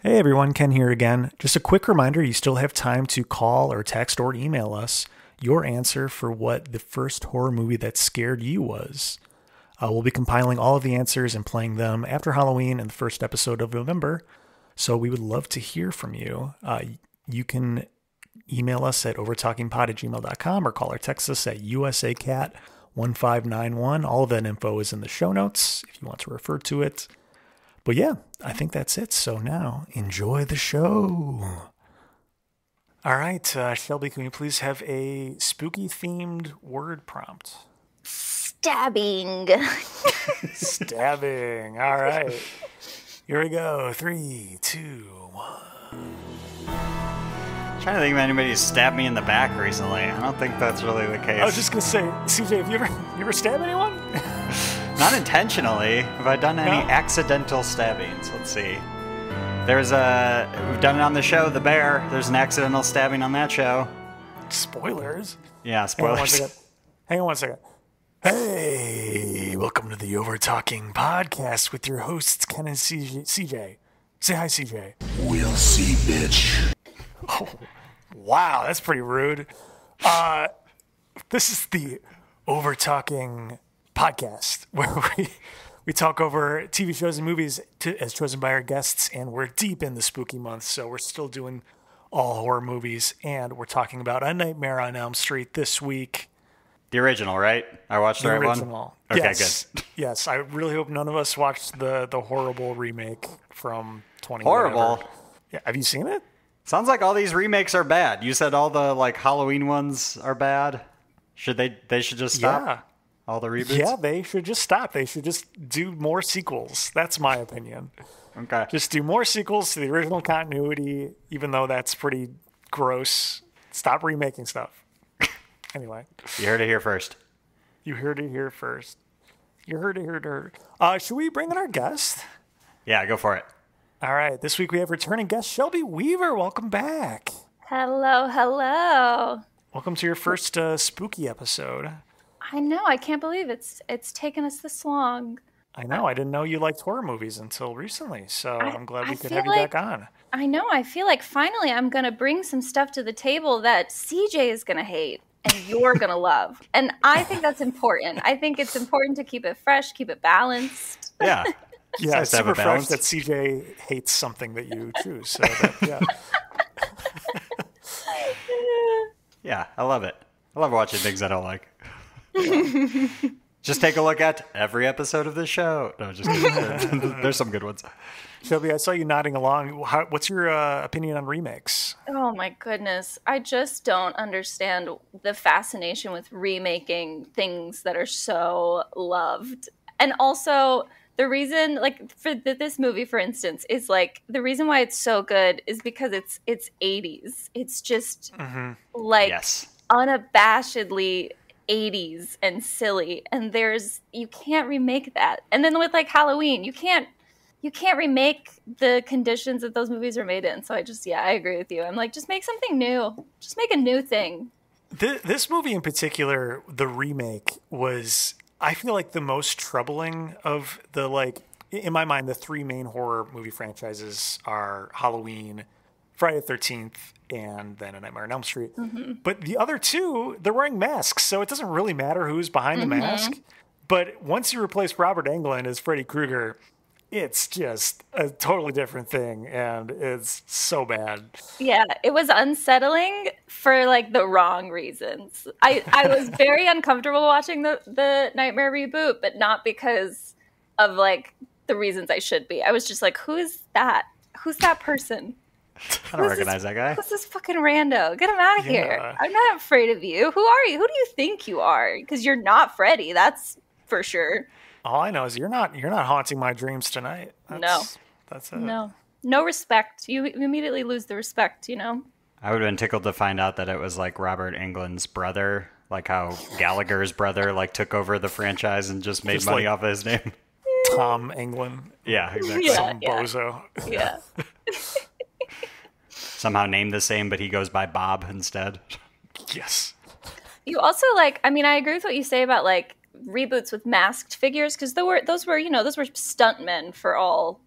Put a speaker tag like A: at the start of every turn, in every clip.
A: Hey everyone, Ken here again. Just a quick reminder, you still have time to call or text or email us your answer for what the first horror movie that scared you was. We'll be compiling all of the answers and playing them after Halloween in the first episode of November. So we would love to hear from you. You can email us at overtalkingpod@gmail.com or call or text us at USACat1591. All of that info is in the show notes if you want to refer to it. But yeah, I think that's it. So now, enjoy the show. All right, Shelbi, can we please have a spooky-themed word prompt?
B: Stabbing.
A: Stabbing. All right. Here we go. 3, 2, 1.
C: I'm trying to think if anybody's stabbed me in the back recently. I don't think that's really the case.
A: I was just going to say, CJ, have you ever stabbed anyone?
C: Not intentionally. Have I done any accidental stabbings? Let's see. We've done it on the show, The Bear. There's an accidental stabbing on that show.
A: Spoilers?
C: Yeah, spoilers.
A: Hang on one second. Hey, welcome to the Overtalking Podcast with your hosts, Ken and CJ. Say hi, CJ.
D: We'll see, bitch.
A: Oh, wow, that's pretty rude. This is the Overtalking Podcast, where we talk over TV shows and movies as chosen by our guests, and we're deep in the spooky month, so we're still doing all horror movies, and we're talking about A Nightmare on Elm Street this week.
C: The original, right? I watched the right
A: original.
C: one? Okay,
A: yes. Good. Yes, I really hope none of us watched the horrible remake from 20.
C: Horrible?
A: Yeah, have you seen it?
C: Sounds like all these remakes are bad. You said all the Halloween ones are bad. They should just stop?
A: Yeah.
C: All the reboots?
A: Yeah, they should just stop. They should just do more sequels. That's my opinion.
C: Okay.
A: Just do more sequels to the original continuity, even though that's pretty gross. Stop remaking stuff. Anyway.
C: You heard it here first.
A: You heard it here first. You heard it here. Should we bring in our guest?
C: Yeah, go for it.
A: All right. This week we have returning guest Shelbi Weaver. Welcome back.
B: Hello.
A: Welcome to your first spooky episode.
B: I know. I can't believe it's taken us this long.
A: I know. I didn't know you liked horror movies until recently, so I'm glad we could have you back on.
B: I know. I feel like finally I'm going to bring some stuff to the table that CJ is going to hate and you're going to love. And I think that's important. I think it's important to keep it fresh, keep it balanced.
C: Yeah.
A: Yeah, it's super fresh that CJ hates something that you choose. So yeah.
C: Yeah, I love it. I love watching things I don't like. Yeah. Just take a look at every episode of this show. No, just kidding. There's some good ones.
A: Shelbi, I saw you nodding along. What's your opinion on remakes?
B: Oh my goodness. I just don't understand the fascination with remaking things that are so loved. And also the reason, for this movie, for instance, is the reason why it's so good is because it's 80s. It's just
C: yes.
B: Unabashedly 80s and silly, and you can't remake that. And then with Halloween, you can't remake the conditions that those movies are made in. So I agree with you. I'm just make something new. Just make a new thing.
A: This movie in particular, the remake, was, I feel the most troubling of the, in my mind, the three main horror movie franchises are Halloween, Friday the 13th, and then A Nightmare on Elm Street. Mm-hmm. But the other two, they're wearing masks, so it doesn't really matter who's behind the mask. But once you replace Robert Englund as Freddy Krueger, it's just a totally different thing, and it's so bad.
B: Yeah, it was unsettling for the wrong reasons. I was very uncomfortable watching the Nightmare reboot, but not because of the reasons I should be. I was just who's that? Who's that person?
C: I don't recognize that guy.
B: Who's this fucking rando? Get him out of here. I'm not afraid of you. Who are you? Who do you think you are? Because you're not Freddy, that's for sure.
A: All I know is you're not haunting my dreams tonight. That's it.
B: No respect. You immediately lose the respect,
C: I would have been tickled to find out that it was Robert Englund's brother, how Gallagher's brother took over the franchise and just made money off of his name.
A: Tom Englund.
C: Yeah, exactly.
A: Some bozo.
B: Yeah.
C: Somehow named the same, but he goes by Bob instead.
A: Yes.
B: You also I agree with what you say about reboots with masked figures, because those were stuntmen for all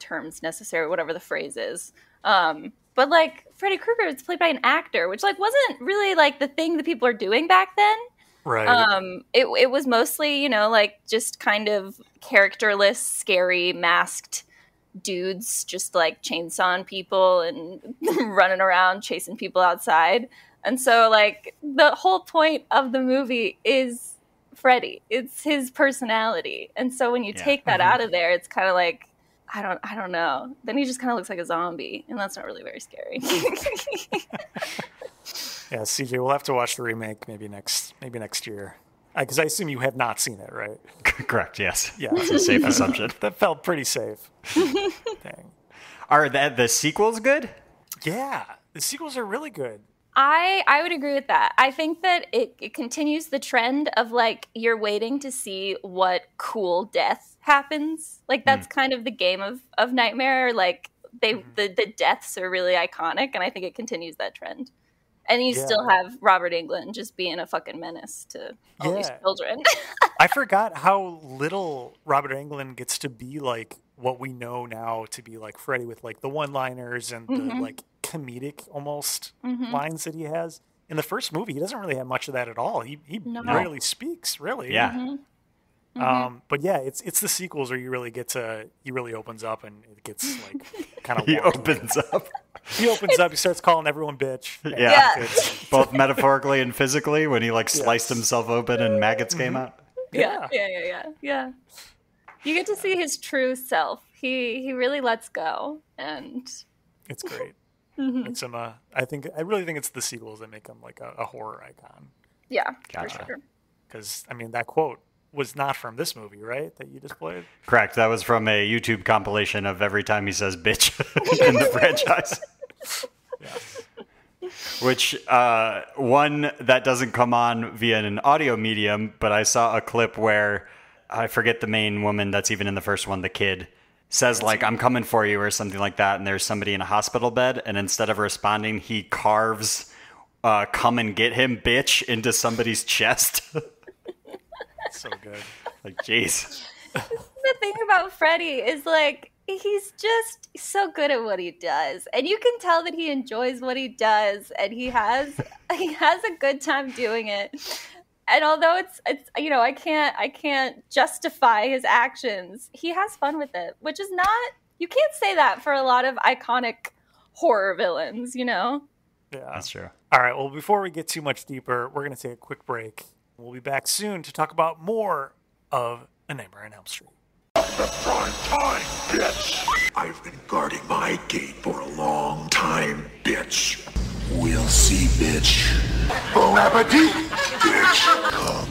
B: terms necessary, whatever the phrase is. But like Freddy Krueger is played by an actor, which like wasn't really like the thing that people are doing back then.
A: Right.
B: It was mostly, like just kind of characterless, scary, masked dudes just like chainsawing people and running around chasing people outside. And so like the whole point of the movie is Freddy. It's his personality. And so when you take that out of there, it's kind of like, I don't know. Then he just kind of looks like a zombie, and that's not really very scary.
A: Yeah, CJ, we'll have to watch the remake maybe next year. Because I assume you have not seen it, right?
C: Correct, yes.
A: Yeah.
C: That's a safe assumption.
A: That felt pretty safe. Dang.
C: Are the sequels good?
A: Yeah, the sequels are really good.
B: I would agree with that. I think that it continues the trend of like you're waiting to see what cool death happens. Like that's kind of the game of Nightmare. Like the deaths are really iconic, and I think it continues that trend. And you still have Robert Englund just being a fucking menace to all these children.
A: I forgot how little Robert Englund gets to be like what we know now to be like Freddy, with like the one-liners and the like comedic almost lines that he has. In the first movie, he doesn't really have much of that at all. He rarely speaks, really.
C: Yeah.
A: But yeah, it's the sequels where you really he really opens up, and it gets like kind of
C: He opens up.
A: He opens up, he starts calling everyone bitch.
C: Yeah. Both metaphorically and physically, when he like sliced himself open and maggots came out.
B: Yeah. You get to see his true self. He really lets go, and
A: it's great. It's I really think it's the sequels that make him like a horror icon.
B: Yeah,
C: Gotcha.
B: for sure.
A: Because I mean, that quote was not from this movie, right? That you just played?
C: Correct. That was from a YouTube compilation of every time he says bitch in the franchise.
A: Yeah.
C: Which, one that doesn't come on via an audio medium, but I saw a clip where, I forget the main woman that's even in the first one, the kid, says like, I'm coming for you or something like that, and there's somebody in a hospital bed, and instead of responding, he carves, come and get him, bitch, into somebody's chest.
A: So good.
C: Like, jeez.
B: The thing about Freddy is like he's just so good at what he does, and you can tell that he enjoys what he does, and he has a good time doing it. And although it's I can't justify his actions, he has fun with it, which is not, you can't say that for a lot of iconic horror villains,
A: Yeah,
C: That's true.
A: All right. Well, before we get too much deeper, we're going to take a quick break. We'll be back soon to talk about more of A Nightmare on Elm Street.
D: The prime time, bitch! I've been guarding my gate for a long time, bitch. We'll see, bitch. Bon appetit, bitch! Come.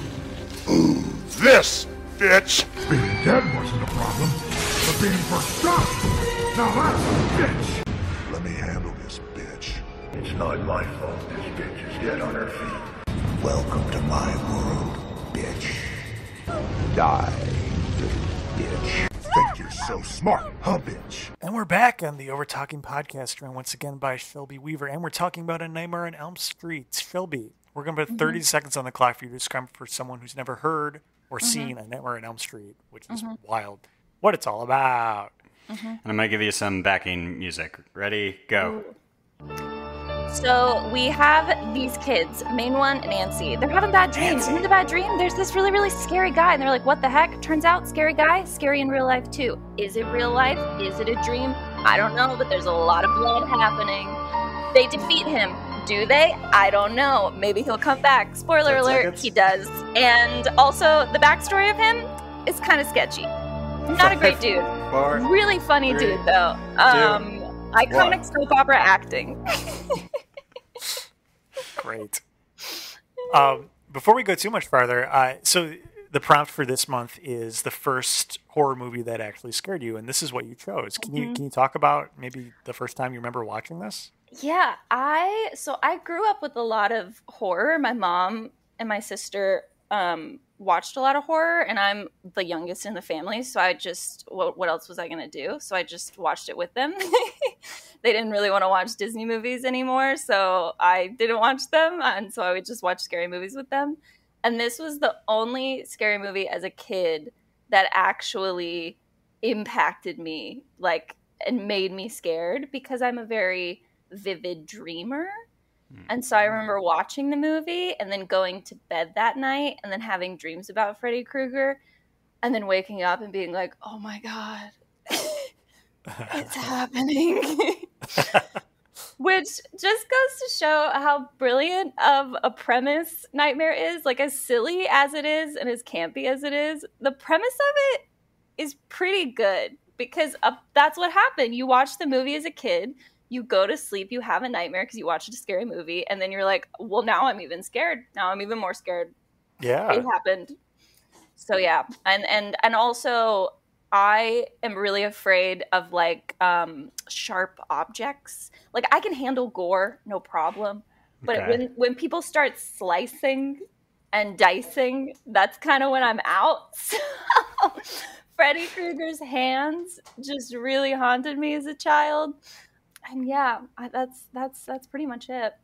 D: Ooh, this, bitch!
E: Being dead wasn't a problem, but being forgotten, now that's a bitch.
D: Let me handle this, bitch. It's not my fault this bitch is dead on her feet. Welcome to my world, bitch. Die, little bitch. Think you're so smart, huh, bitch?
A: And we're back on the Overtalking Podcast, joined once again by Shelbi Weaver, and we're talking about A Nightmare on Elm Street. Shelbi, we're going to put 30 seconds on the clock for you to describe for someone who's never heard or seen A Nightmare on Elm Street, which is wild, what it's all about.
C: And I'm going to give you some backing music. Ready? Go.
B: So we have these kids, main one, Nancy. They're having bad dreams. And in the bad dream, there's this really, really scary guy. And they're like, what the heck? Turns out, scary guy, scary in real life too. Is it real life? Is it a dream? I don't know, but there's a lot of blood happening. They defeat him. Do they? I don't know. Maybe he'll come back. Spoiler alert, he does. And also, the backstory of him is kind of sketchy. Not a great dude. Really funny dude, though. Iconic soap opera acting.
A: Great. Before we go too much farther, so the prompt for this month is the first horror movie that actually scared you, and this is what you chose. Can you talk about maybe the first time you remember watching this?
B: Yeah, I grew up with a lot of horror. My mom and my sister watched a lot of horror, and I'm the youngest in the family, so I just, what else was I going to do? So I just watched it with them. They didn't really want to watch Disney movies anymore, so I didn't watch them, and so I would just watch scary movies with them. And this was the only scary movie as a kid that actually impacted me, like, and made me scared because I'm a very vivid dreamer. And so I remember watching the movie and then going to bed that night and then having dreams about Freddy Krueger and then waking up and being like, oh my God, it's happening. Which just goes to show how brilliant of a premise Nightmare is. Like, as silly as it is and as campy as it is, the premise of it is pretty good because that's what happened. You watch the movie as a kid, you go to sleep, you have a nightmare because you watched a scary movie, and then you're like, well, now I'm even scared. Now I'm even more scared.
A: Yeah.
B: It happened. So yeah. And also I am really afraid of like sharp objects. Like, I can handle gore, no problem. But when people start slicing and dicing, that's kind of when I'm out. So Freddy Krueger's hands just really haunted me as a child. And yeah, that's pretty much it.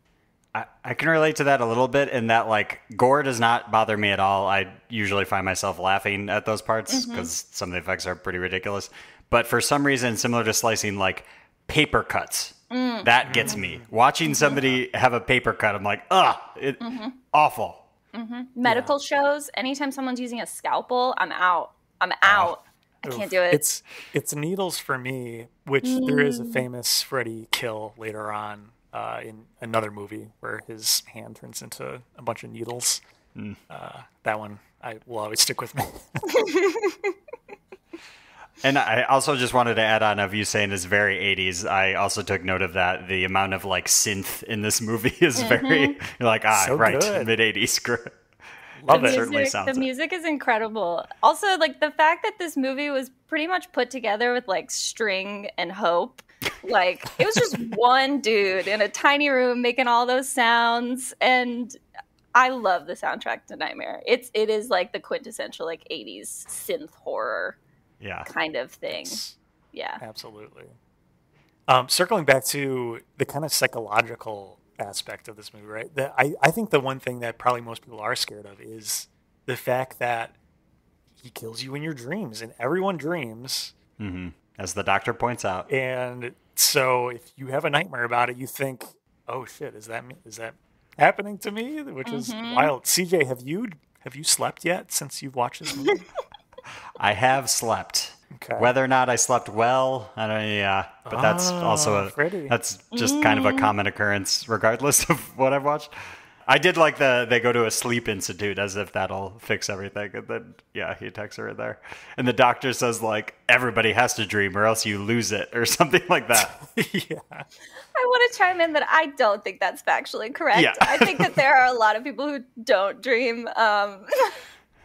C: I can relate to that a little bit in that, like, gore does not bother me at all. I usually find myself laughing at those parts because some of the effects are pretty ridiculous. But for some reason, similar to slicing, like, paper cuts, that gets me. Watching somebody have a paper cut, I'm like, awful.
B: Medical shows, anytime someone's using a scalpel, I'm out. I can't do it.
A: It's needles for me, which there is a famous Freddy kill later on in another movie where his hand turns into a bunch of needles. That one will always stick with me.
C: And I also just wanted to add on of you saying it's very 80s. I also took note of that. The amount of like synth in this movie is very, you're like,
A: So
C: right,
A: good.
C: mid-80s.
A: Love it.
C: Certainly sounds
B: The music is incredible. Also, like, the fact that this movie was pretty much put together with like string and hope. Like, it was just one dude in a tiny room making all those sounds, and I love the soundtrack to Nightmare. It is like the quintessential like 80s synth horror kind of thing. Yeah.
A: Absolutely. Circling back to the kind of psychological aspect of this movie, right? I think the one thing that probably most people are scared of is the fact that he kills you in your dreams, and everyone dreams.
C: As the doctor points out.
A: And so if you have a nightmare about it, you think, oh shit, is that me? Is that happening to me? Which is wild. CJ, have you slept yet since you've watched this movie?
C: I have slept.
A: Okay.
C: Whether or not I slept well, I don't know. Yeah, but that's also that's just kind of a common occurrence, regardless of what I've watched. I did like they go to a sleep institute as if that'll fix everything, and then he attacks her in there, and the doctor says like everybody has to dream or else you lose it or something like that.
A: Yeah.
B: I want to chime in that I don't think that's factually correct.
C: Yeah.
B: I think that there are a lot of people who don't dream.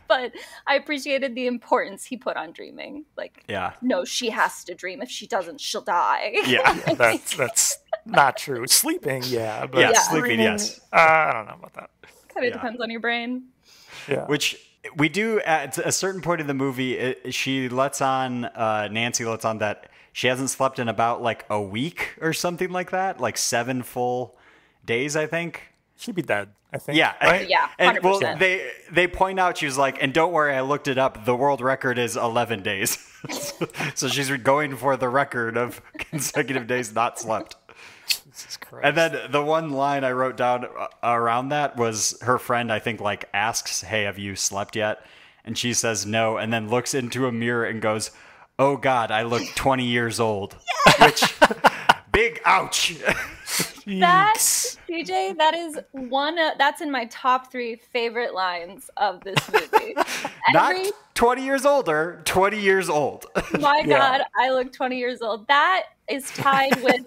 B: But I appreciated the importance he put on dreaming. Like, no, she has to dream. If she doesn't, she'll die.
C: Yeah,
A: that's not true. Sleeping, but
C: sleeping,
A: dreaming,
C: yes.
A: I don't know about that.
B: Kind of depends on your brain.
A: Yeah.
C: Which we do at a certain point in the movie. She lets on Nancy lets on that she hasn't slept in about like a week or something like that, like 7 full days, I think.
A: She'd be dead, I think.
C: Yeah.
A: Right?
B: Yeah, 100%.
C: And well, they point out, she was like, and don't worry, I looked it up. The world record is 11 days. So she's going for the record of consecutive days not slept.
A: Jesus Christ.
C: And then the one line I wrote down around that was her friend, I think, like asks, hey, have you slept yet? And she says no, and then looks into a mirror and goes, oh God, I look 20 years old. Which, big ouch.
B: That's DJ. That is that's in my top 3 favorite lines of this movie.
C: Not 20 years older, 20 years old.
B: My God, I look 20 years old. That is tied with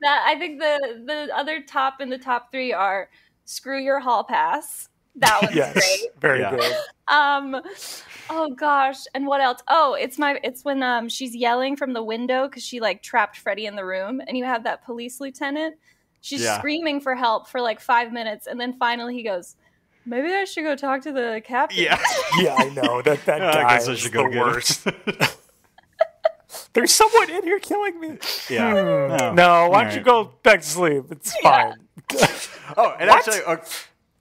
B: that. I think the other top in the top 3 are Screw Your Hall Pass. That one's great.
A: Very good.
B: Oh gosh, and what else? Oh, it's when she's yelling from the window because she like trapped Freddy in the room, and you have that police lieutenant. She's screaming for help for like 5 minutes, and then finally he goes, maybe I should go talk to the captain.
A: Yeah, I know. That guy is the worst. There's someone in here killing me.
C: Yeah.
A: No, why don't you go back to sleep? It's fine.
C: Oh, and actually,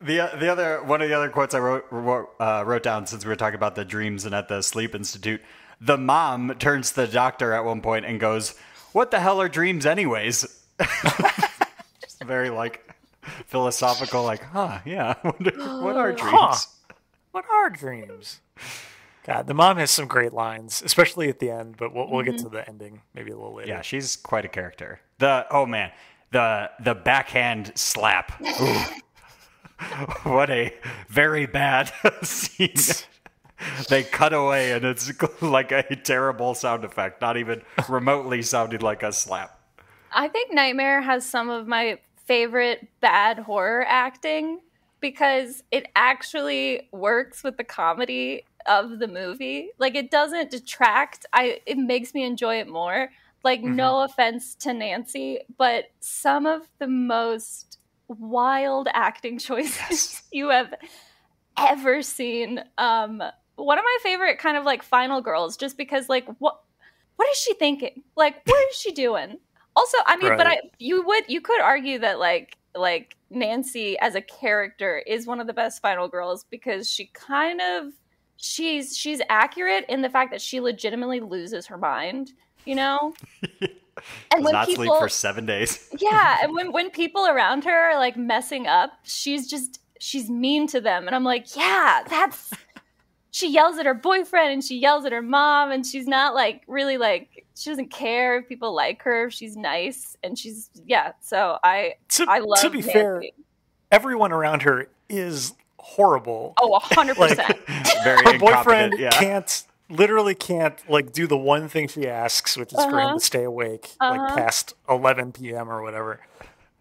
C: the other one of the other quotes I wrote down, since we were talking about the dreams and at the sleep institute, the mom turns to the doctor at one point and goes, what the hell are dreams anyways? Just very like philosophical, like, yeah, what are dreams?
A: Huh. What are dreams? God, the mom has some great lines, especially at the end, but we'll get to the ending maybe a little later.
C: Yeah, she's quite a character. The backhand slap. Ooh. What a very bad scene. They cut away and it's like a terrible sound effect, not even remotely sounding like a slap.
B: I think Nightmare has some of my favorite bad horror acting because it actually works with the comedy of the movie. Like, it doesn't detract. It makes me enjoy it more. Like, no offense to Nancy, but some of the most wild acting choices you have ever seen. One of my favorite kind of like final girls, just because like what is she thinking? Like, what is she doing? Also, I mean, but you could argue that like Nancy as a character is one of the best final girls because she kind of she's accurate in the fact that she legitimately loses her mind, you know? And
C: does not sleep for 7 days.
B: Yeah, and when people around her are like messing up, she's mean to them, and I'm like, yeah, that's. She yells at her boyfriend and she yells at her mom, and she's not like really like she doesn't care if people like her. She's nice and she's So I love.
A: To be
B: Nancy.
A: fair, everyone around her is horrible.
B: Oh, 100%.
C: Very
A: her boyfriend
C: incompetent,
A: literally can't like do the one thing she asks, which is for him to stay awake like past 11 p.m. or whatever.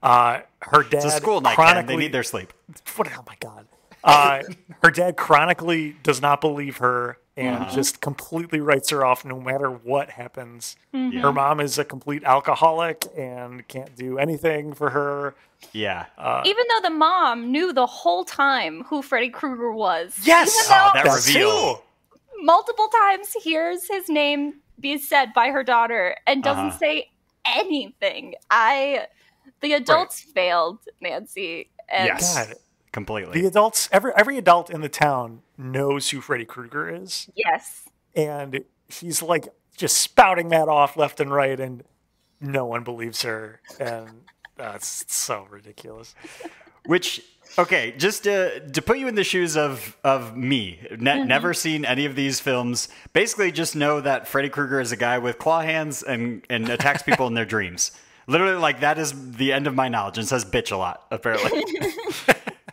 A: Her dad.
C: It's a school night, Ken. They need their sleep.
A: Oh my God. Her dad chronically does not believe her and just completely writes her off no matter what happens. Her mom is a complete alcoholic and can't do anything for her.
C: Yeah.
B: Even though the mom knew the whole time who Freddy Krueger was.
A: Yes!
B: Even though
C: That reveal.
B: multiple times hears his name be said by her daughter and doesn't say anything. The adults failed Nancy. And
C: Yes.
A: God.
C: Completely.
A: The adults, every adult in the town knows who Freddy Krueger is.
B: Yes.
A: And she's like just spouting that off left and right, and no one believes her. And that's so ridiculous.
C: Which, okay, just to put you in the shoes of me, never seen any of these films, basically just know that Freddy Krueger is a guy with claw hands and attacks people in their dreams. Literally, like, that is the end of my knowledge, and says bitch a lot, apparently.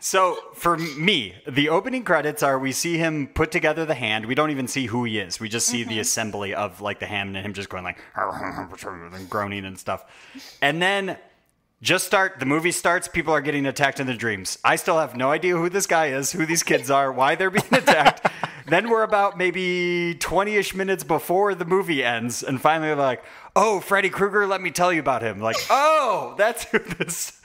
C: So, for me, the opening credits are, we see him put together the hand. We don't even see who he is. We just see the assembly of, like, the hand and him just going, like, and groaning and stuff. And then the movie starts, people are getting attacked in their dreams. I still have no idea who this guy is, who these kids are, why they're being attacked. Then we're about maybe 20-ish minutes before the movie ends, and finally they're like, oh, Freddy Krueger, let me tell you about him. Like, oh, that's who this...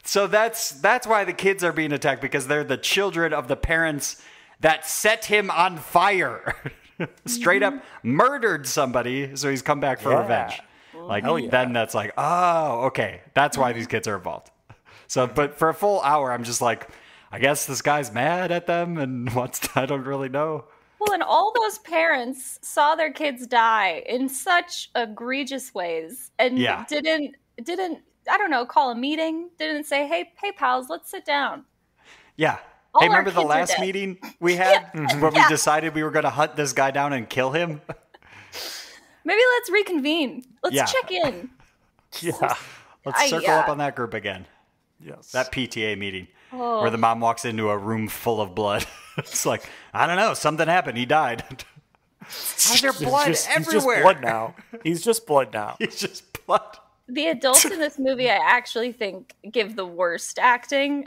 C: So that's why the kids are being attacked, because they're the children of the parents that set him on fire. Straight up murdered somebody, so he's come back for revenge. Like, then that's like, oh, okay, that's why these kids are involved. So, but for a full hour, I'm just like, I guess this guy's mad at them and I don't really know.
B: Well, and all those parents saw their kids die in such egregious ways and didn't I don't know, call a meeting, didn't say, hey pals, let's sit down.
C: Yeah.
B: All
C: hey, remember the
B: kids are
C: last
B: dead.
C: meeting we had when we decided we were going to hunt this guy down and kill him?
B: Maybe let's reconvene. Let's check in.
A: Yeah.
C: Let's circle up on that group again.
A: Yes.
C: That PTA meeting where the mom walks into a room full of blood. It's like, I don't know, something happened. He died. How's there blood everywhere?
A: He's just blood now. He's just blood now.
C: He's just blood.
B: The adults in this movie, I actually think, give the worst acting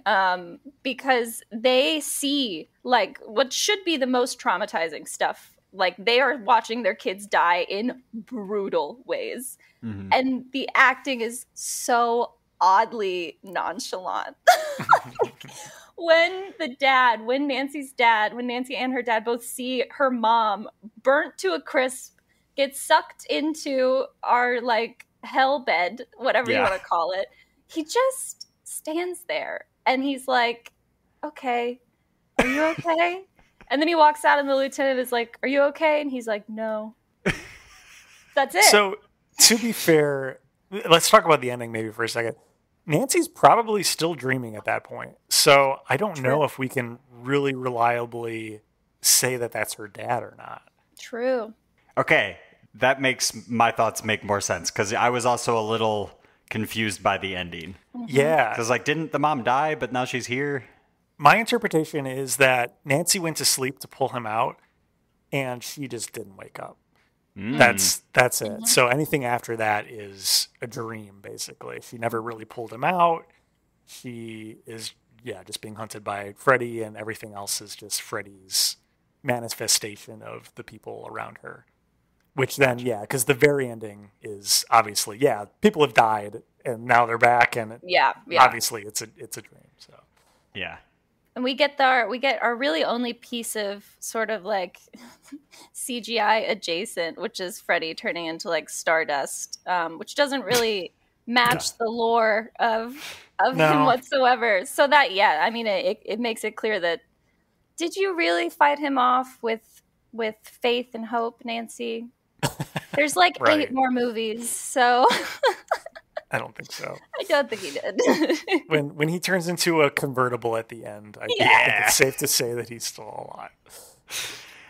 B: because they see like what should be the most traumatizing stuff. Like, they are watching their kids die in brutal ways. Mm-hmm. And the acting is so oddly nonchalant. When Nancy and her dad both see her mom burnt to a crisp, get sucked into our like hell bed, whatever you want to call it, he just stands there and he's like, okay, are you okay? And then he walks out and the lieutenant is like, are you okay? And he's like, no. That's it.
A: So, to be fair, let's talk about the ending maybe for a second. Nancy's probably still dreaming at that point. So I don't know if we can really reliably say that that's her dad or not.
B: True.
C: Okay, that makes my thoughts make more sense, because I was also a little confused by the ending.
A: Yeah.
C: Because, like, didn't the mom die, but now she's here?
A: My interpretation is that Nancy went to sleep to pull him out, and she just didn't wake up. That's it. So anything after that is a dream, basically. She never really pulled him out. She is, just being hunted by Freddy, and everything else is just Freddy's manifestation of the people around her. Which then, because the very ending is obviously, people have died, and now they're back, and obviously it's a dream. So
C: yeah.
B: And we get our really only piece of sort of like CGI adjacent, which is Freddy turning into like Stardust, which doesn't really match the lore of him whatsoever. So that it makes it clear that did you really fight him off with faith and hope, Nancy? There's like 8 more movies, so
A: I don't think so.
B: I don't think he did.
A: when he turns into a convertible at the end, I think it's safe to say that he's still alive.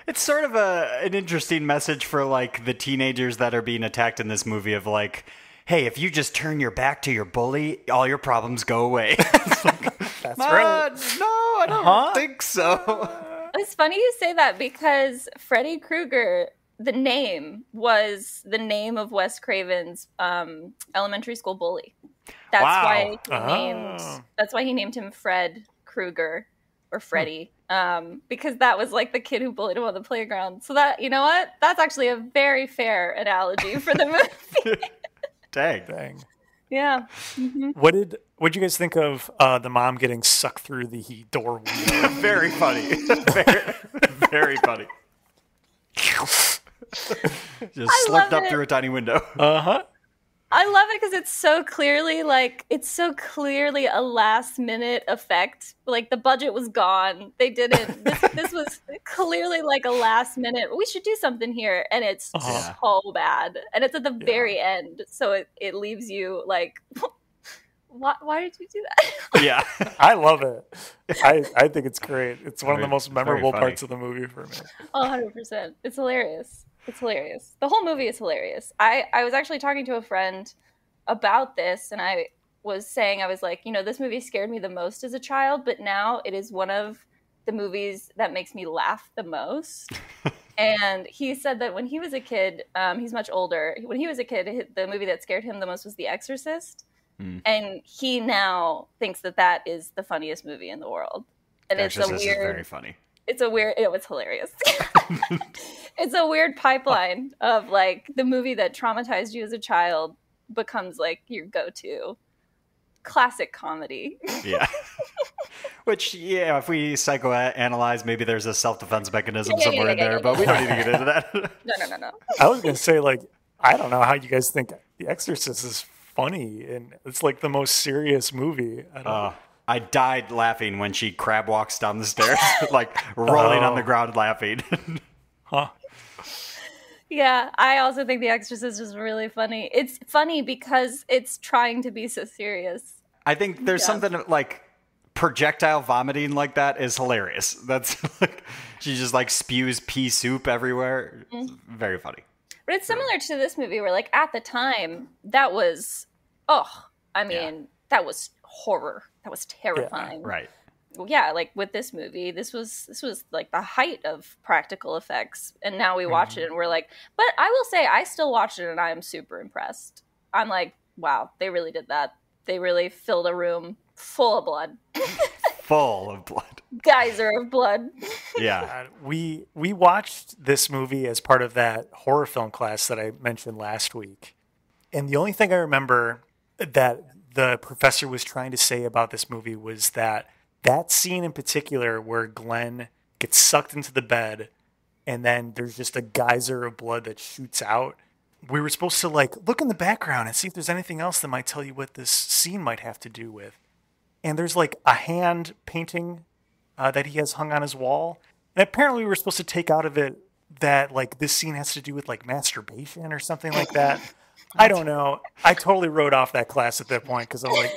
C: It's sort of an interesting message for like the teenagers that are being attacked in this movie of like, hey, if you just turn your back to your bully, all your problems go away.
A: That's right.
C: No, I don't think so.
B: It's funny you say that because Freddy Krueger, the name was the name of Wes Craven's elementary school bully. That's why he named him Fred Krueger or Freddy, because that was like the kid who bullied him on the playground. So that, you know what? That's actually a very fair analogy for the movie.
C: Dang.
B: Yeah.
A: Mm-hmm. What did you guys think of the mom getting sucked through the door window?
C: Very funny. Very, very funny. Just slipped up through a tiny window.
B: I love it because it's so clearly a last minute effect. Like the budget was gone. They didn't. This was clearly like a last minute. We should do something here, and it's so bad. And it's at the very end, so it leaves you like, why did you do that?
A: Yeah, I love it. I think it's great. It's one of the most memorable parts of the movie for me.
B: 100%. It's hilarious. It's hilarious. The whole movie is hilarious. I was actually talking to a friend about this, and I was like, this movie scared me the most as a child, but now it is one of the movies that makes me laugh the most. And he said that when he was a kid, he's much older. When he was a kid, the movie that scared him the most was The Exorcist. And he now thinks that is the funniest movie in the world. And it's very funny. It's hilarious. It's a weird pipeline of like the movie that traumatized you as a child becomes like your go-to classic comedy. Yeah.
C: Which, if we psychoanalyze, maybe there's a self-defense mechanism somewhere in there, but we don't need to get into that.
B: No.
A: I was going to say, like, I don't know how you guys think The Exorcist is funny, and it's like the most serious movie.
C: I died laughing when she crab walks down the stairs, like rolling on the ground laughing.
B: Yeah, I also think The Exorcist is really funny. It's funny because it's trying to be so serious.
C: I think there's something like projectile vomiting like that is hilarious. That's like, she just like spews pea soup everywhere. It's very funny.
B: But it's similar to this movie where like at the time that was, that was horror. That was terrifying.
C: Yeah, right.
B: Yeah, like with this movie, this was like the height of practical effects, and now we watch it and we're like, but I will say I still watch it and I am super impressed. I'm like, wow, they really did that. They really filled a room full of blood.
C: Full of blood.
B: Geyser of blood.
C: Yeah.
A: We watched this movie as part of that horror film class that I mentioned last week. And the only thing I remember that the professor was trying to say about this movie was that scene in particular where Glenn gets sucked into the bed and then there's just a geyser of blood that shoots out. We were supposed to like look in the background and see if there's anything else that might tell you what this scene might have to do with. And there's like a hand painting that he has hung on his wall. And apparently we were supposed to take out of it that like this scene has to do with like masturbation or something like that. I don't know. I totally wrote off that class at that point because I'm like,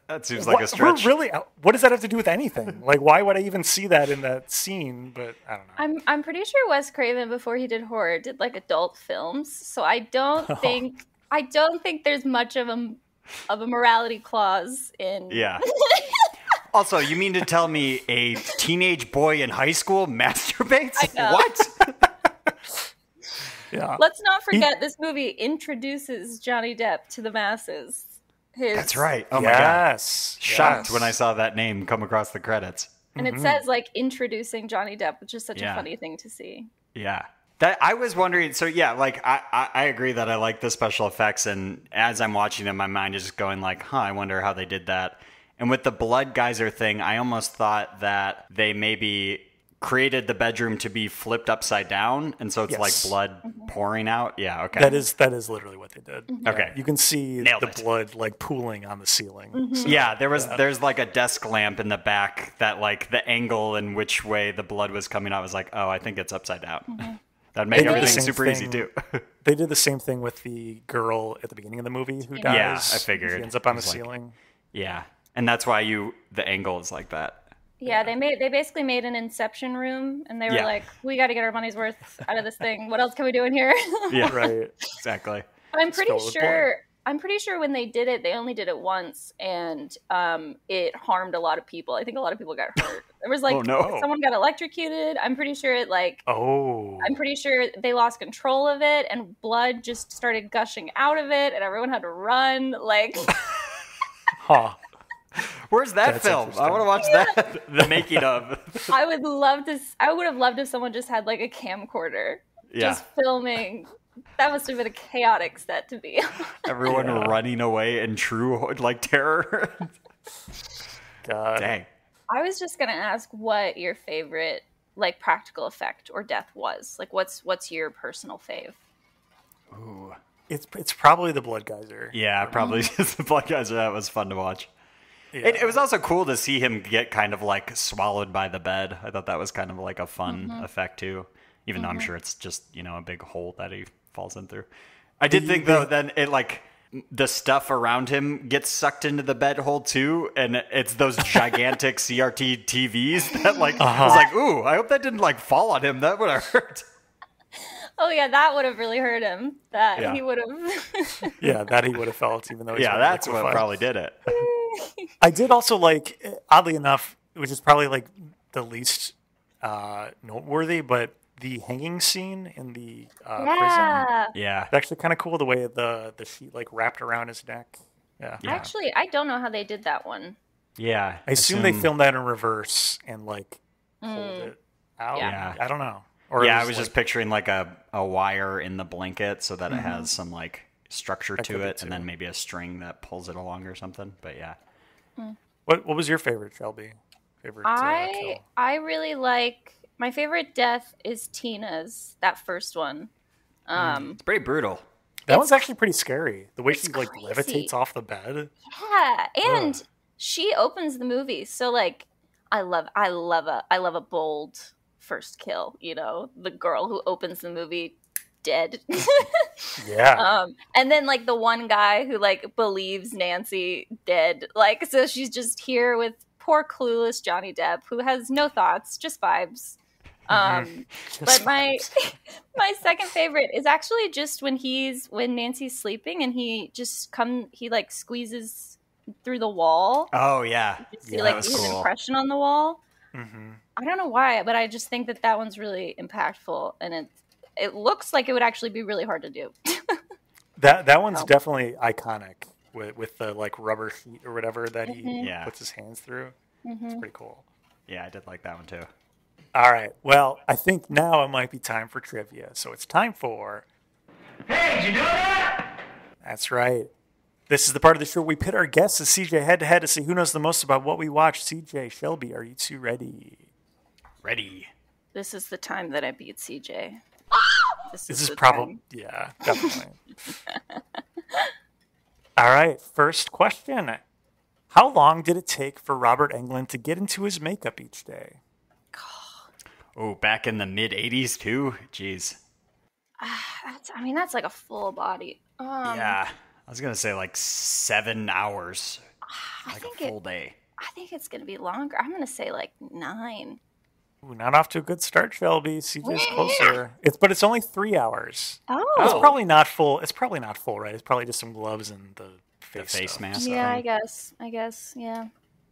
C: That seems like a stretch.
A: Really? What does that have to do with anything? Like, why would I even see that in that scene? But I don't know.
B: I'm pretty sure Wes Craven, before he did horror, did like adult films. So I don't think there's much of a morality clause in.
C: Yeah. Also, you mean to tell me a teenage boy in high school masturbates?
B: I know.
C: What?
A: Yeah.
B: Let's not forget this movie introduces Johnny Depp to the masses.
C: That's right. Oh my god.
A: Yes.
C: Shocked when I saw that name come across the credits.
B: And it says like introducing Johnny Depp, which is such a funny thing to see.
C: Yeah. That I was wondering, so yeah, like I agree that I like the special effects, and as I'm watching them, my mind is just going like, I wonder how they did that. And with the blood geyser thing, I almost thought that they maybe created the bedroom to be flipped upside down, and so it's like blood pouring out. Yeah, okay.
A: That is literally what they did.
C: Okay.
A: You can see
C: Nailed
A: the
C: it.
A: blood like pooling on the ceiling. So,
C: Yeah, there's like a desk lamp in the back that like the angle in which way the blood was coming out was like, oh, I think it's upside down. That'd make
A: They did the
C: everything
A: same
C: super easy
A: thing.
C: too.
A: They did the same thing with the girl at the beginning of the movie who dies.
C: Yeah, I figured.
A: She ends up on the
C: It was like-
A: ceiling.
C: Yeah, and that's why the angle is like that.
B: Yeah, they basically made an Inception room, and they were
C: Yeah.
B: like, "We got to get our money's worth out of this thing. What else can we do in here?"
C: Yeah,
A: Right.
C: exactly.
B: But I'm pretty
A: Stole the
B: sure. I'm pretty sure when they did it, they only did it once, and it harmed a lot of people. I think a lot of people got hurt. There was like
C: Oh, no.
B: someone got electrocuted. I'm pretty sure it like.
A: Oh.
B: I'm pretty sure they lost control of it, and blood just started gushing out of it, and everyone had to run. Like,
A: Huh.
C: Where's that
A: That's
C: film? I want to watch that. The making of.
B: I would have loved if someone just had like a camcorder,
C: Yeah.
B: just filming. That must have been a chaotic set to be.
C: Everyone running away in true like terror.
A: God.
C: Dang.
B: I was just gonna ask what your favorite like practical effect or death was. Like, what's your personal fave?
C: Ooh.
A: It's probably the blood geyser.
C: Yeah, probably just the blood geyser. That was fun to watch.
A: Yeah.
C: It was also cool to see him get kind of like swallowed by the bed. I thought that was kind of like a fun effect too. Even though I'm sure it's just, a big hole that he falls in through. I did think though, then it like the stuff around him gets sucked into the bed hole too. And it's those gigantic CRT TVs that like, I was like, ooh, I hope that didn't like fall on him. That would have hurt.
B: Oh yeah, that would have really hurt him.
C: Yeah.
B: He would have.
A: Yeah, that he would have felt, even though he's
C: Yeah,
A: been
C: that's what
A: liquefied.
C: probably did it.
A: I did also like, oddly enough, which is probably like the least noteworthy, but the hanging scene in the prison.
B: Yeah.
C: Yeah.
A: It's actually kind of cool the way the sheet like wrapped around his neck. Yeah.
C: Yeah.
B: Actually, I don't know how they did that one.
C: Yeah.
A: I assume they filmed that in reverse and like pulled it out.
C: Yeah.
A: I don't know. Or
C: Yeah, I
A: it
C: was
A: like,
C: just picturing like a wire in the blanket so that it has some like structure
A: could
C: to
A: be
C: it,
A: too.
C: and then maybe a string that pulls it along or something. But yeah.
A: What was your favorite, Shelby? Favorite kill?
B: I really like my favorite death is Tina's, that first one.
C: It's pretty brutal.
A: That one's actually pretty scary. The way she like
B: crazy.
A: levitates off the bed.
B: Yeah, and she opens the movie, so like I love a bold first kill. The girl who opens the movie dead.
A: Yeah.
B: And then like the one guy who like believes Nancy dead. Like, so she's just here with poor clueless Johnny Depp who has no thoughts, just vibes. But my second favorite is actually just when Nancy's sleeping and he like squeezes through the wall.
C: Oh yeah.
B: You see
C: that
B: like
C: was
B: his
C: cool.
B: impression on the wall.
A: Mm-hmm.
B: I don't know why, but I just think that one's really impactful, and it looks like it would actually be really hard to do.
A: That one's definitely iconic with the like rubber sheet or whatever that he
C: Yeah.
A: puts his hands through. It's pretty cool.
C: Yeah, I did like that one too.
A: All right. Well, I think now it might be time for trivia. So it's time for.
E: Hey, did you know that?
A: That's right. This is the part of the show where we pit our guests as CJ head to head to see who knows the most about what we watch. CJ, Shelby, are you two ready?
C: Ready.
B: This is the time that I beat CJ.
A: This is
B: the
A: probably,
B: time.
A: yeah, definitely. All right, first question. How long did it take for Robert Englund to get into his makeup each day?
C: Oh, back in the mid '80s too. Jeez.
B: That's like a full body.
C: Yeah. I was going to say like 7 hours. Like a full day.
B: I think it's going to be longer. I'm going to say like 9.
A: Ooh, not off to a good start, Shelby. CJ's closer. It's only 3 hours.
B: Oh.
A: It's probably not full. It's probably not full, right? It's probably just some gloves and the face
C: mask.
B: Yeah, I guess, yeah.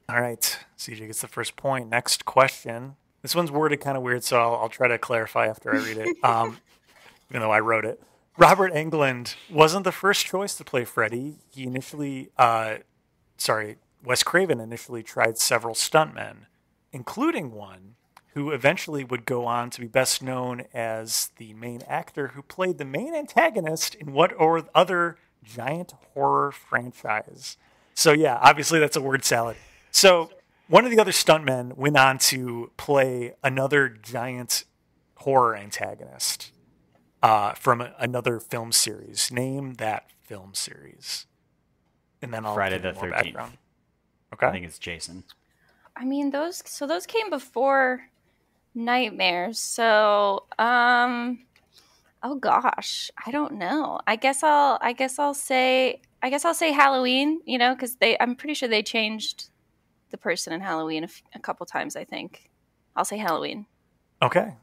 A: All right. CJ gets the first point. Next question. This one's worded kind of weird, so I'll try to clarify after I read it, even though I wrote it. Robert Englund wasn't the first choice to play Freddy. He initially, Wes Craven initially tried several stuntmen, including one who eventually would go on to be best known as the main actor who played the main antagonist in what or other giant horror franchise. So yeah, obviously that's a word salad. So one of the other stuntmen went on to play another giant horror antagonist from another film series. Name that film series. And then I'll
C: Friday
A: give you
C: the
A: more
C: 13th.
A: background. Okay.
C: I think it's Jason.
B: I mean, those came before Nightmares. So, oh gosh, I don't know. I guess I'll say Halloween, because I'm pretty sure they changed the person in Halloween a couple times, I think. I'll say Halloween.
A: Okay.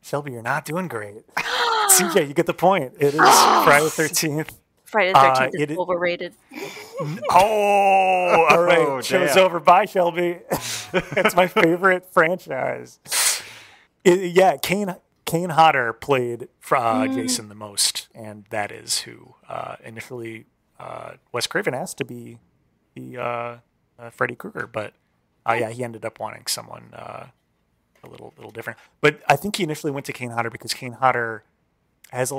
A: Shelby, you're not doing great. CJ, you get the point. It is Friday the 13th.
B: Friday the 13th is overrated.
A: Oh, all right.
C: Oh,
A: Show's
C: damn.
A: over. Bye, Shelby. It's my favorite franchise. Kane Hodder played Jason the most, and that is who initially Wes Craven asked to be Freddy Krueger, but he ended up wanting someone a little different. But I think he initially went to Kane Hodder because Kane Hodder has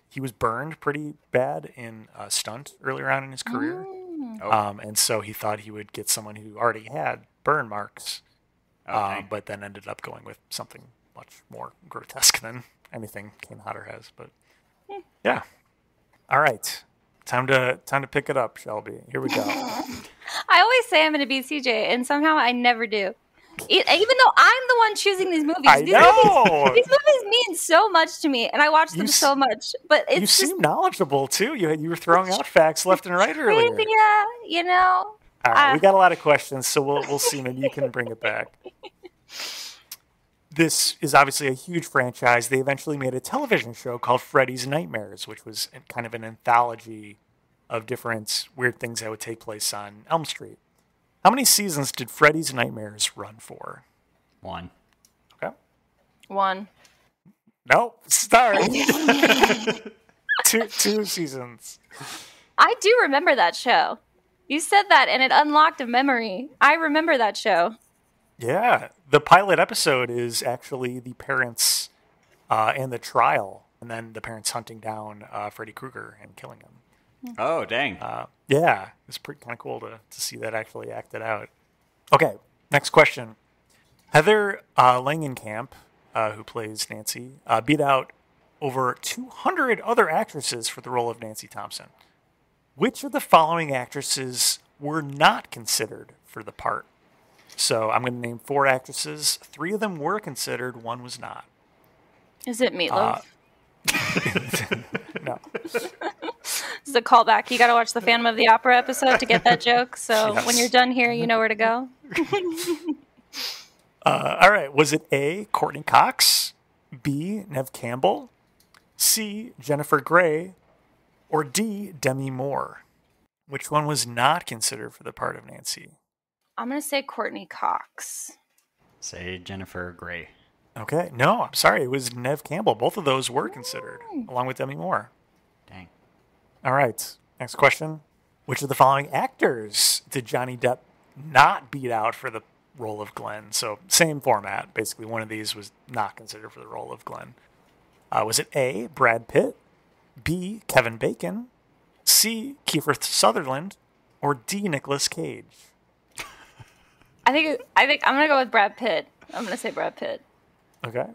A: he was burned pretty bad in stunt earlier on in his career. And so he thought he would get someone who already had burn marks, but then ended up going with something much more grotesque than anything Kane Hodder has. But yeah. All right. Time to pick it up, Shelby. Here we go.
B: I always say I'm going to beat CJ, and somehow I never do. Even though I'm the one choosing these movies.
A: I know!
B: These movies mean so much to me, and I watch them so much. But it's
A: you seem knowledgeable, too. You were throwing out facts left and right earlier.
B: Yeah,
A: All right, we got a lot of questions, so we'll see. Maybe you can bring it back. This is obviously a huge franchise. They eventually made a television show called Freddy's Nightmares, which was kind of an anthology of different weird things that would take place on Elm Street. How many seasons did Freddy's Nightmares run for?
C: 1.
A: Okay.
B: 1.
A: Nope. Start. two seasons.
B: I do remember that show. You said that, and it unlocked a memory. I remember that show.
A: Yeah. The pilot episode is actually the parents and the trial, and then the parents hunting down Freddy Krueger and killing him.
C: Oh, dang.
A: Yeah, it's pretty kind of cool to see that actually acted out. Okay, next question. Heather Langenkamp, who plays Nancy, beat out over 200 other actresses for the role of Nancy Thompson. Which of the following actresses were not considered for the part? So I'm going to name 4 actresses. 3 of them were considered, 1 was not.
B: Is it Meatloaf?
A: No.
B: This is a callback. You got to watch the Phantom of the Opera episode to get that joke. So when you're done here, you know where to go.
A: All right. Was it A, Courtney Cox, B, Neve Campbell, C, Jennifer Grey, or D, Demi Moore? Which one was not considered for the part of Nancy?
B: I'm going to say Courtney Cox.
C: Say Jennifer Grey.
A: Okay. No, I'm sorry. It was Neve Campbell. Both of those were considered, along with Demi Moore.
C: Dang.
A: All right. Next question. Which of the following actors did Johnny Depp not beat out for the role of Glenn? So same format. Basically, one of these was not considered for the role of Glenn. Was it A, Brad Pitt, B, Kevin Bacon, C, Kiefer Sutherland, or D, Nicolas Cage?
B: I think I'm going to go with Brad Pitt. I'm going to say Brad Pitt.
A: Okay.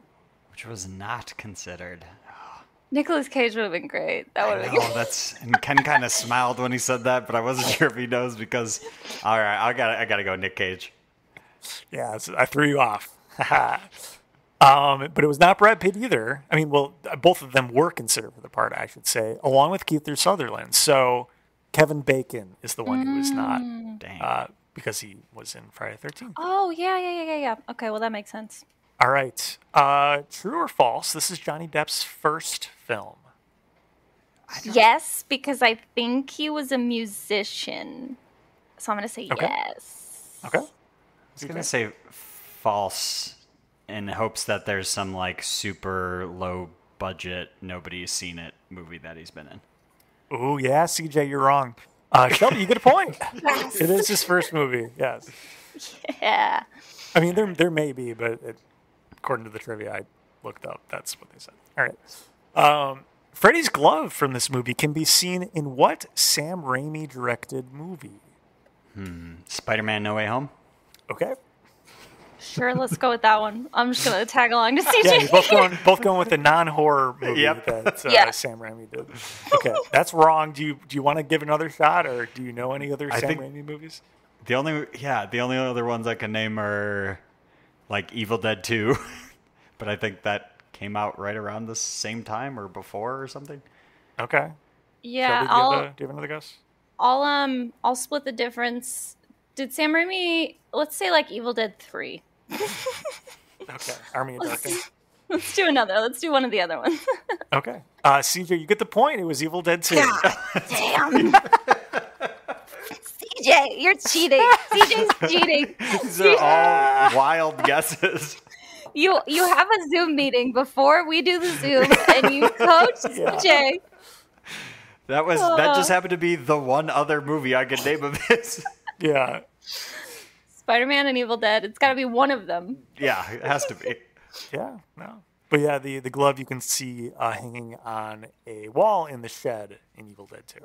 C: Which was not considered.
B: Nicolas Cage would have been great. That would have been great.
C: That's and Ken kind of smiled when he said that, but I wasn't sure if he knows because. All right, I gotta go Nick Cage.
A: Yeah, I threw you off. But it was not Brad Pitt either. I mean, well, both of them were considered for the part, I should say, along with Kiefer Sutherland. So Kevin Bacon is the one who is not.
C: Dang.
A: Because he was in Friday the 13th.
B: Oh, yeah. Okay, well, that makes sense.
A: All right. True or false? This is Johnny Depp's first film.
B: Yes, because I think he was a musician. So I'm going to say yes.
A: Okay.
C: I was going to say false in hopes that there's some like super low budget, nobody's seen it movie that he's been in.
A: Oh, yeah, CJ, you're wrong. Shelby, you get a point. Yes. It is his first movie, yes.
B: Yeah.
A: I mean, there may be, but according to the trivia I looked up, that's what they said. All right. Freddy's glove from this movie can be seen in what Sam Raimi directed movie?
C: Spider-Man No Way Home?
A: Okay.
B: Sure, let's go with that one. I'm just going to tag along to CJ.
A: Yeah, you're both going with the non-horror movie that Sam Raimi did. Okay, that's wrong. Do you want to give another shot, or do you know any other Sam Raimi movies?
C: The only other ones I can name are like Evil Dead 2, but I think that came out right around the same time or before or something.
A: Okay.
B: Yeah,
A: Shelby, do you have another guess?
B: I'll split the difference. Did Sam Raimi, let's say like Evil Dead 3.
A: Okay. Army of Darkness.
B: Let's do another. Let's do one of the other ones.
A: Okay. CJ, you get the point. It was Evil Dead 2.
B: God damn. CJ, you're cheating. CJ's cheating.
C: These are all wild guesses.
B: You have a Zoom meeting before we do the Zoom, and you coach CJ.
C: That just happened to be the one other movie I could name of his.
A: Yeah.
B: Spider-Man and Evil Dead. It's got to be one of them.
C: Yeah, it has to be.
A: Yeah, no. But yeah, the glove you can see hanging on a wall in the shed in Evil Dead 2.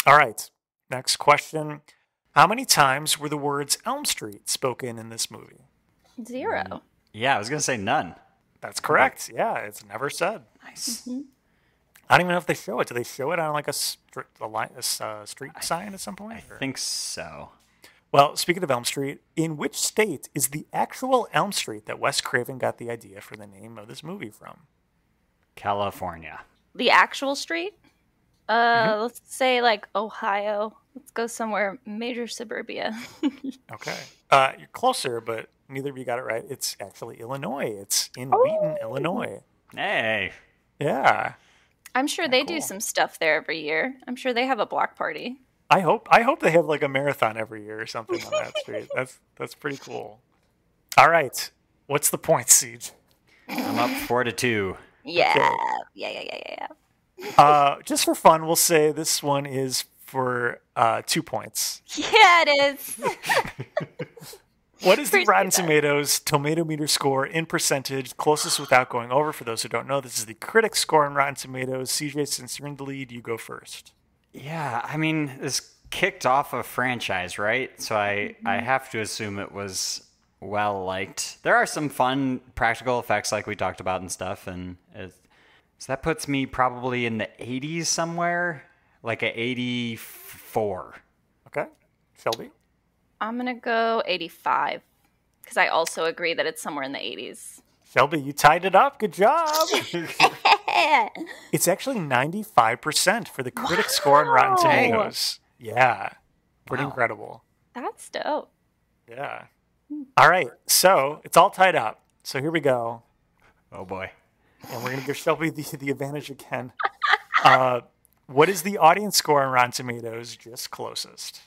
A: All right, next question. How many times were the words Elm Street spoken in this movie?
B: 0.
C: Yeah, I was going to say none.
A: That's correct. Yeah, it's never said.
C: Nice.
B: Mm-hmm.
A: I don't even know if they show it. Do they show it on like a street sign at some point?
C: I think so.
A: Well, speaking of Elm Street, in which state is the actual Elm Street that Wes Craven got the idea for the name of this movie from?
C: California.
B: The actual street? Let's say like Ohio. Let's go somewhere major suburbia.
A: Okay. You're closer, but neither of you got it right. It's actually Illinois. It's in Wheaton, Illinois.
C: Hey.
A: Yeah.
B: I'm sure they do some stuff there every year. I'm sure they have a block party.
A: I hope they have like a marathon every year or something on that street. That's pretty cool. All right. What's the point, Siege?
C: I'm up 4-2.
B: Yeah.
A: Okay.
B: Yeah.
A: Just for fun, we'll say this one is for 2 points.
B: Yeah, it is.
A: What is the Rotten Tomatoes tomato meter score in percentage closest without going over? For those who don't know, this is the critic score on Rotten Tomatoes. CJ, since you're in the lead, you go first.
C: Yeah, I mean, this kicked off a franchise, right? So I have to assume it was well liked. There are some fun practical effects like we talked about and stuff, and so that puts me probably in the 80s somewhere, like a 84.
A: Okay. Shelby?
B: I'm going to go 85 because I also agree that it's somewhere in the 80s.
A: Shelby, you tied it up. Good job. It's actually 95% for the critic score on Rotten Tomatoes. Yeah. Pretty incredible.
B: That's dope.
A: Yeah. All right. So it's all tied up. So here we go.
C: Oh, boy.
A: And we're going to give Shelby the advantage again. What is the audience score on Rotten Tomatoes just closest?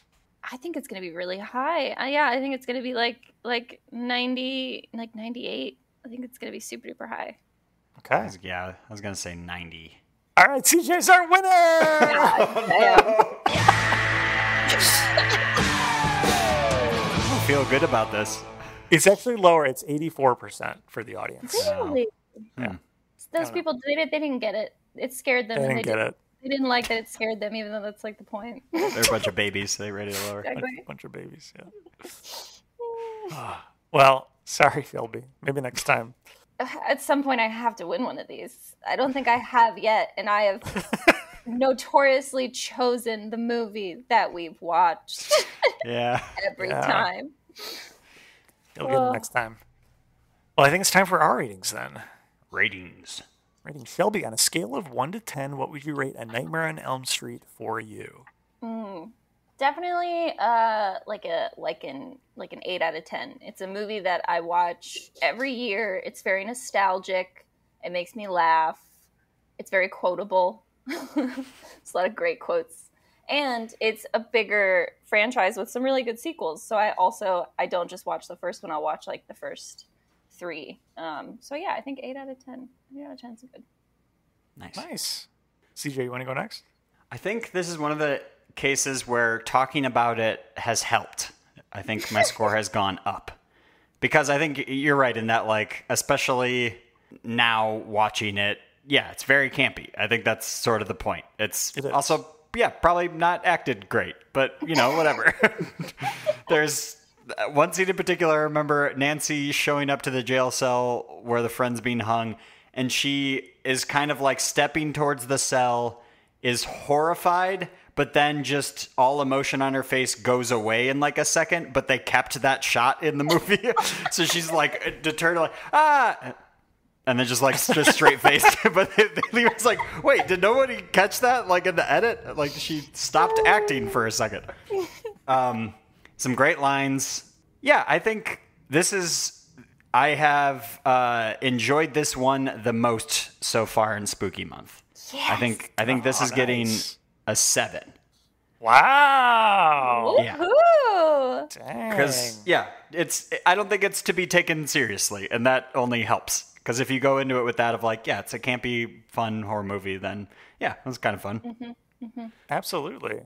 B: I think it's going to be really high. I think it's going to be like 90, like 98. I think it's going to be super duper high.
A: Okay.
C: I was going to say 90.
A: All right, CJ's our winner!
C: I feel good about this.
A: It's actually lower. It's 84% for the audience.
B: Really?
A: Yeah.
B: Those people, they didn't get it. It scared them.
A: They didn't get it.
B: They didn't like that it scared them, even though that's like the point.
C: They're a bunch of babies. They rated it lower.
B: Exactly.
A: Bunch of babies, yeah. Well, sorry, Shelby. Maybe next time.
B: At some point, I have to win one of these. I don't think I have yet, and I have notoriously chosen the movie that we've watched
C: Yeah.
B: every time.
A: You'll get it next time. Well, I think it's time for our ratings then.
C: Ratings.
A: Rating Shelby, on a scale of 1 to 10, what would you rate A Nightmare on Elm Street for you?
B: Definitely like an 8 out of 10. It's a movie that I watch every year. It's very nostalgic. It makes me laugh. It's very quotable. It's a lot of great quotes. And it's a bigger franchise with some really good sequels. So I don't just watch the first one, I'll watch like the first 3. So yeah, I think 8 out of 10. 8 out of 10 is good.
A: Nice. CJ, you want to go next?
C: I think this is one of the cases where talking about it has helped. I think my score has gone up. Because I think you're right in that, like, especially now watching it, yeah, it's very campy. I think that's sort of the point. It's also, yeah, probably not acted great, but, you know, whatever. There's one scene in particular, I remember Nancy showing up to the jail cell where the friend's being hung, and she is kind of like stepping towards the cell, is horrified, but then just all emotion on her face goes away in like a second, but they kept that shot in the movie. So she's like determined, like, ah, and then just like just straight faced. But they leave us like, wait, did nobody catch that? Like in the edit? Like she stopped acting for a second. Some great lines. Yeah, I think this is, I have enjoyed this one the most so far in Spooky Month. Yes. I think this is getting a 7.
A: Wow.
C: Yeah. Because, yeah, I don't think it's to be taken seriously, and that only helps. Because if you go into it with that of like, yeah, it's a campy, fun horror movie, then, yeah, it was kind of fun.
B: Mm-hmm. Mm-hmm.
A: Absolutely.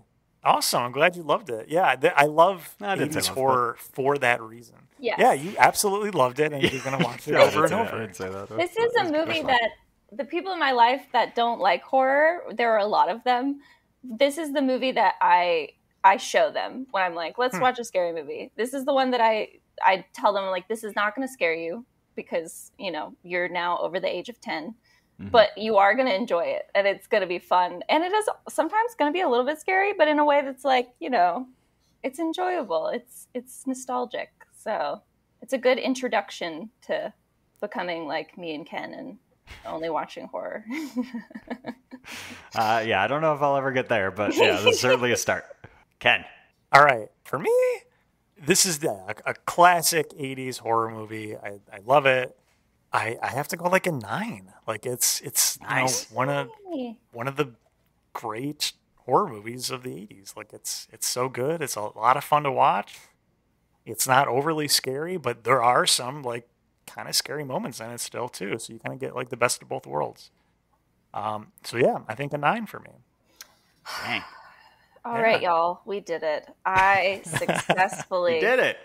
A: Awesome. I'm glad you loved it. Yeah, I love 80s horror for that reason.
B: Yes.
A: Yeah, you absolutely loved it, and you're going to watch it over and over.
C: I didn't say that.
B: This is a movie that the people in my life that don't like horror, there are a lot of them. This is the movie that I show them when I'm like, let's watch a scary movie. This is the one that I tell them, like, this is not going to scare you because, you know, you're now over the age of 10. Mm-hmm. But you are going to enjoy it, and it's going to be fun. And it is sometimes going to be a little bit scary, but in a way that's like, you know, it's enjoyable. It's nostalgic. So it's a good introduction to becoming like me and Ken and only watching horror.
C: Yeah, I don't know if I'll ever get there, but yeah, that's certainly a start. Ken.
A: All right. For me, this is a classic 80s horror movie. I love it. I have to go like a 9. Like it's
C: nice.
A: You know, one of the great horror movies of the 80s. Like it's so good. It's a lot of fun to watch. It's not overly scary, but there are some like kind of scary moments in it still too. So you kind of get like the best of both worlds. So yeah, I think a 9 for me.
C: Dang.
B: All right, y'all, we did it. I successfully
C: did it.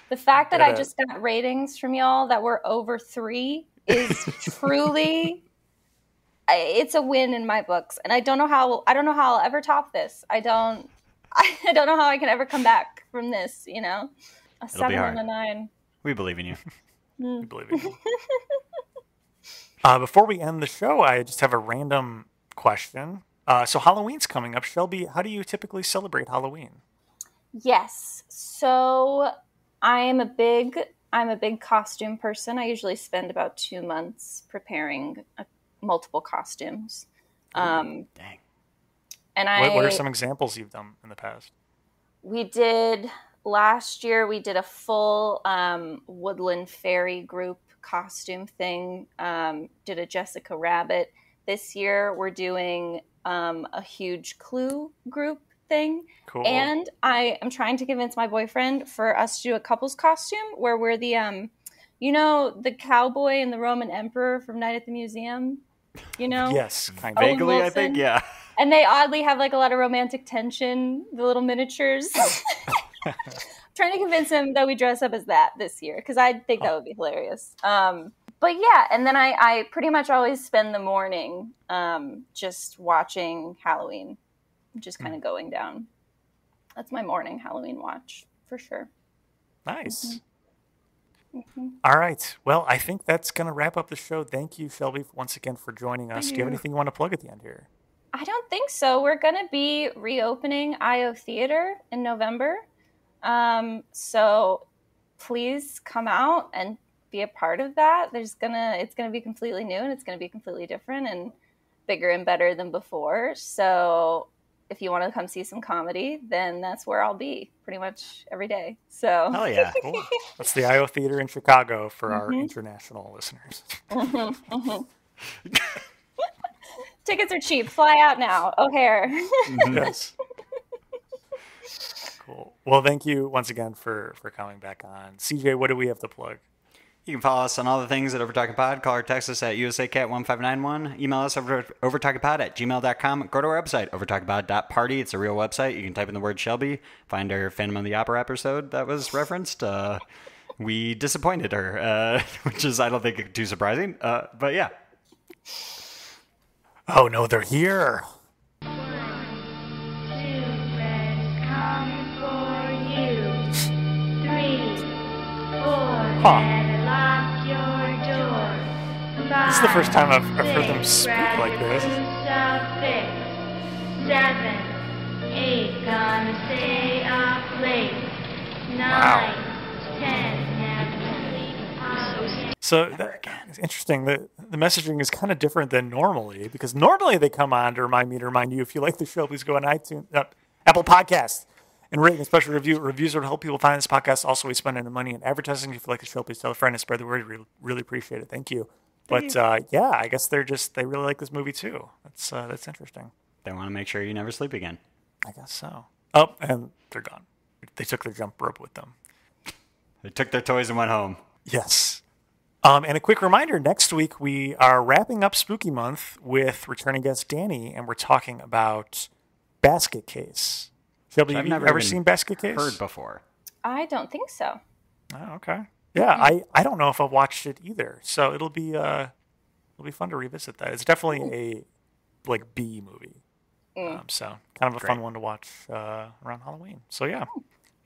B: The fact that I just got ratings from y'all that were over 3 is truly, it's a win in my books. And I don't know how I'll ever top this. I don't know how I can ever come back from this, you know? A 7 and a 9.
C: We believe in you.
A: We believe in you. Before we end the show, I just have a random question. So Halloween's coming up. Shelby, how do you typically celebrate Halloween?
B: Yes. So I'm a big costume person. I usually spend about 2 months preparing multiple costumes.
C: Dang.
B: And
A: what are some examples you've done in the past?
B: Last year we did a full woodland fairy group costume thing. Did a Jessica Rabbit. This year we're doing a huge Clue group thing.
A: Cool.
B: And I am trying to convince my boyfriend for us to do a couple's costume where we're the, you know, the cowboy and the Roman emperor from Night at the Museum, you know?
A: Yes, kind of.
C: Vaguely, I think, yeah.
B: And they oddly have like a lot of romantic tension, the little miniatures. Trying to convince him that we dress up as that this year because I think that would be hilarious. But yeah, and then I pretty much always spend the morning just watching Halloween. Just kind of going down. That's my morning Halloween watch, for sure.
A: Nice. Mm-hmm. All right. Well, I think that's going to wrap up the show. Thank you, Shelby, once again for joining us. Do you have anything you want to plug at the end here?
B: I don't think so. We're going to be reopening IO Theater in November. So please come out and be a part of that. It's gonna be completely new, and it's gonna be completely different and bigger and better than before. So if you want to come see some comedy, then that's where I'll be pretty much every day. So
C: Hell yeah.
A: Cool. That's the IO Theater in Chicago for our international listeners.
B: Tickets are cheap. Fly out now. O'Hare.
A: Yes. Cool. Well, thank you once again for coming back on. CJ, what do we have to plug?
C: You can follow us on all the things at Overtalking Pod. Call or text us at USACat1591. Email us over overtalkingpod@gmail.com. Go to our website, overtalkingpod.party. It's a real website. You can type in the word Shelby. Find our Phantom of the Opera episode that was referenced. We disappointed her, which is, I don't think, too surprising. But yeah.
A: Oh, no, they're here. Huh. This is the first time I've heard them speak like this.
F: 7, 8, gonna stay up late. 9,
A: Wow.
F: 10,
A: So it's interesting. The messaging is kind of different than normally, because normally they come on to remind you, if you like the show, please go on iTunes, Apple Podcasts, and rate and special review. Reviews would help people find this podcast. Also, we spend any money in advertising. If you like the show, please tell a friend and spread the word. We really appreciate it. Thank you. But yeah, I guess they really like this movie too. That's interesting.
C: They want to make sure you never sleep again.
A: I guess so. Oh, and they're gone. They took their jump rope with them.
C: They took their toys and went home.
A: Yes. And a quick reminder, next week we are wrapping up Spooky Month with Returning Guest Danny, and we're talking about Basket Case. Shelby, have you ever seen Basket Case?
C: Heard before.
B: I don't think so.
A: Oh, okay. Yeah, I don't know if I've watched it either, so it'll be fun to revisit that. It's definitely a B movie, so kind of a fun one to watch around Halloween. So yeah,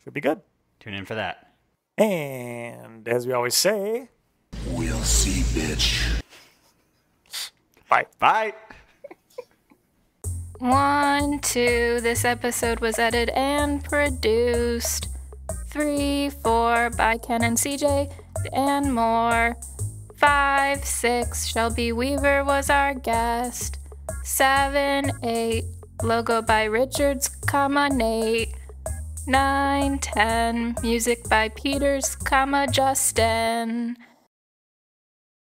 A: should be good.
C: Tune in for that.
A: And as we always say,
D: We'll see, bitch.
A: bye.
C: Bye.
B: 1, 2, this episode was edited and produced. 3, 4, by Ken and CJ, and more. 5, 6, Shelbi Weaver was our guest. 7, 8, logo by Richards, Nate. 9, 10, music by Peters, Justin.